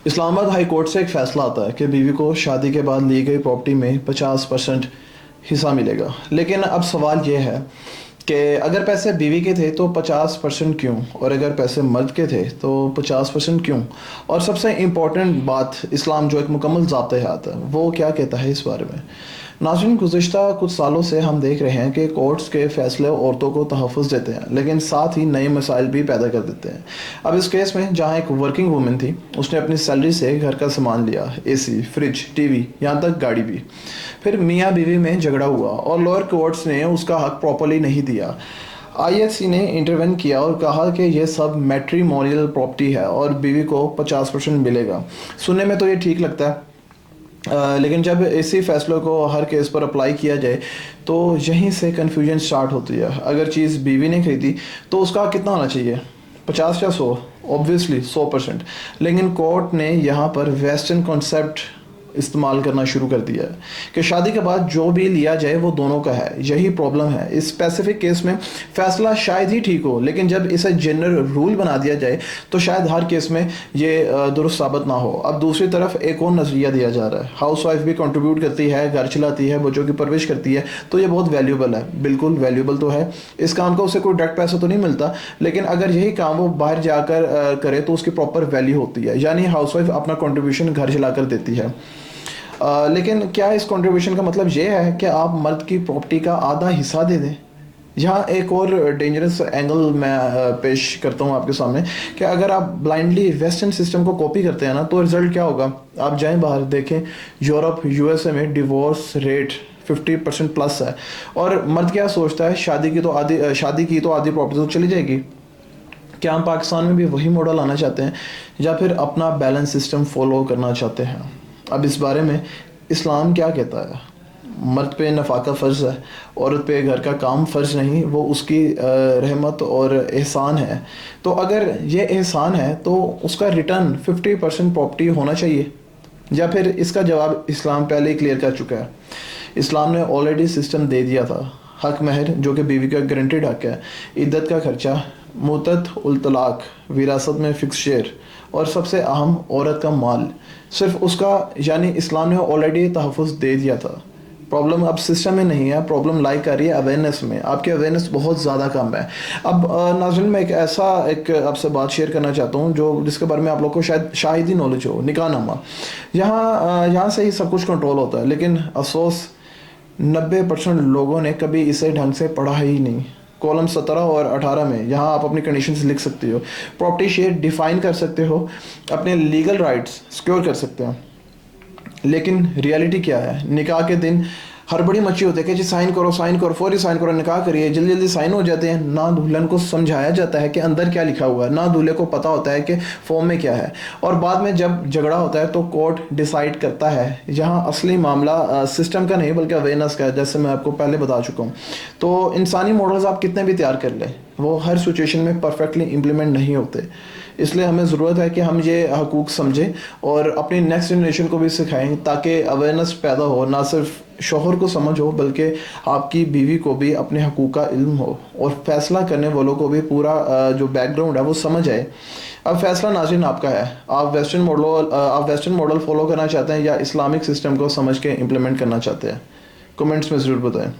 اسلام آباد high court سے ایک فیصلہ آتا ہے کہ بیوی کو شادی کے بعد لی گئی پراپرٹی میں 50% حصہ ملے گا. لیکن اب سوال یہ ہے کہ اگر پیسے بیوی کے تھے تو 50% کیوں، اور اگر پیسے مرد کے تھے تو 50% کیوں؟ اور سب سے امپورٹنٹ بات، اسلام جو ایک مکمل ضابطۂ حیات ہے وہ کیا کہتا ہے اس بارے میں؟ ناظرین، گزشتہ کچھ سالوں سے ہم دیکھ رہے ہیں کہ کورٹس کے فیصلے عورتوں کو تحفظ دیتے ہیں لیکن ساتھ ہی نئے مسائل بھی پیدا کر دیتے ہیں. اب اس کیس میں جہاں ایک ورکنگ وومن تھی، اس نے اپنی سیلری سے گھر کا سامان لیا، اے سی، فریج، ٹی وی، یہاں تک گاڑی بھی. پھر میاں بیوی میں جھگڑا ہوا اور لوئر کورٹس نے اس کا حق پراپرلی نہیں دیا. آئی ایس سی نے انٹروین کیا اور کہا کہ یہ سب میٹریمونیل پراپرٹی ہے اور بیوی کو 50% ملے گا. سننے میں تو یہ ٹھیک لگتا ہے، لیکن جب اسی فیصلوں کو ہر کیس پر اپلائی کیا جائے تو یہیں سے کنفیوژن سٹارٹ ہوتی ہے. اگر چیز بیوی نے خریدی تو اس کا کتنا ہونا چاہیے؟ 50 یا 100؟ اوبویسلی 100%. لیکن کورٹ نے یہاں پر ویسٹرن کانسیپٹ استعمال کرنا شروع کر دیا ہے کہ شادی کے بعد جو بھی لیا جائے وہ دونوں کا ہے. یہی پرابلم ہے. اس اسپیسیفک کیس میں فیصلہ شاید ہی ٹھیک ہو، لیکن جب اسے جنرل رول بنا دیا جائے تو شاید ہر کیس میں یہ درست ثابت نہ ہو. اب دوسری طرف ایک اور نظریہ دیا جا رہا ہے، ہاؤس وائف بھی کنٹریبیوٹ کرتی ہے، گھر چلاتی ہے، بچوں کی پرورش کرتی ہے، تو یہ بہت ویلیوبل ہے. بالکل ویلیوبل تو ہے، اس کام کا اسے کوئی ڈائریکٹ پیسہ تو نہیں ملتا، لیکن اگر یہی کام وہ باہر جا کر کرے تو اس کی پراپر ویلیو ہوتی ہے. یعنی ہاؤس وائف اپنا کنٹریبیوشن گھر چلا کر دیتی ہے. لیکن کیا اس کنٹریبیوشن کا مطلب یہ ہے کہ آپ مرد کی پراپرٹی کا آدھا حصہ دے دیں؟ یہاں ایک اور ڈینجرس اینگل میں پیش کرتا ہوں آپ کے سامنے کہ اگر آپ بلائنڈلی ویسٹرن سسٹم کو کاپی کرتے ہیں نا تو رزلٹ کیا ہوگا؟ آپ جائیں باہر دیکھیں، یورپ، یو ایس اے میں ڈیورس ریٹ 50% پلس ہے. اور مرد کیا سوچتا ہے، شادی کی تو آدھی پراپرٹی تو چلی جائے گی. کیا ہم پاکستان میں بھی وہی ماڈل آنا چاہتے ہیں یا پھر اپنا بیلنس سسٹم فالو کرنا چاہتے ہیں؟ اب اس بارے میں اسلام کیا کہتا ہے؟ مرد پہ نفقہ فرض ہے، عورت پہ گھر کا کام فرض نہیں، وہ اس کی رحمت اور احسان ہے. تو اگر یہ احسان ہے تو اس کا ریٹرن 50% پراپرٹی ہونا چاہیے، یا پھر اس کا جواب اسلام پہلے ہی کلیئر کر چکا ہے. اسلام نے آلریڈی سسٹم دے دیا تھا. حق مہر جو کہ بیوی کا گارنٹیڈ حق ہے، عدت کا خرچہ، مدت الطلاق، وراثت میں فکس شیئر، اور سب سے اہم عورت کا مال. صرف اس کا، یعنی اسلام نے آلریڈی تحفظ دے دیا تھا. پرابلم اب سسٹم میں نہیں ہے، پرابلم لائی کر رہی ہے اویئرنیس میں. آپ کی اویئرنیس بہت زیادہ کم ہے. اب ناظرین، میں ایک آپ سے بات شیئر کرنا چاہتا ہوں جس کے بارے میں آپ لوگ کو شاید ہی نالج ہو. نکاح نامہ، یہاں سے ہی سب کچھ کنٹرول ہوتا ہے، لیکن افسوس 90% لوگوں نے کبھی اسے ڈھنگ سے پڑھا ہی نہیں. کالم 17 اور 18 میں یہاں آپ اپنی کنڈیشنز لکھ سکتے ہو، پراپرٹی شیئر ڈیفائن کر سکتے ہو، اپنے لیگل رائٹس سیکیور کر سکتے ہو. لیکن ریالٹی کیا ہے؟ نکاح کے دن ہڑبڑی مچی ہوتی ہے کہ جی سائن کرو، فوری سائن کرو، نکاح کریے، جلدی جلدی سائن ہو جاتے ہیں. نہ دلہن کو سمجھایا جاتا ہے کہ اندر کیا لکھا ہوا ہے، نہ دولہے کو پتہ ہوتا ہے کہ فارم میں کیا ہے. اور بعد میں جب جھگڑا ہوتا ہے تو کورٹ ڈیسائیڈ کرتا ہے. یہاں اصلی معاملہ سسٹم کا نہیں بلکہ اویئرنیس کا ہے، جیسے میں آپ کو پہلے بتا چکا ہوں. تو انسانی ماڈلز آپ کتنے بھی تیار کر لیں، وہ ہر سچویشن میں پرفیکٹلی امپلیمنٹ نہیں ہوتے. اس لیے ہمیں ضرورت ہے کہ ہم یہ حقوق سمجھیں اور اپنی نیکسٹ جنریشن کو بھی سکھائیں تاکہ اویئرنیس پیدا ہو. نہ صرف شوہر کو سمجھ ہو بلکہ آپ کی بیوی کو بھی اپنے حقوق کا علم ہو، اور فیصلہ کرنے والوں کو بھی پورا جو بیک گراؤنڈ ہے وہ سمجھ آئے. اب فیصلہ ناظرین آپ کا ہے. آپ ویسٹرن ماڈل فالو کرنا چاہتے ہیں یا اسلامک سسٹم کو سمجھ کے امپلیمنٹ کرنا چاہتے ہیں؟ کمنٹس میں ضرور بتائیں.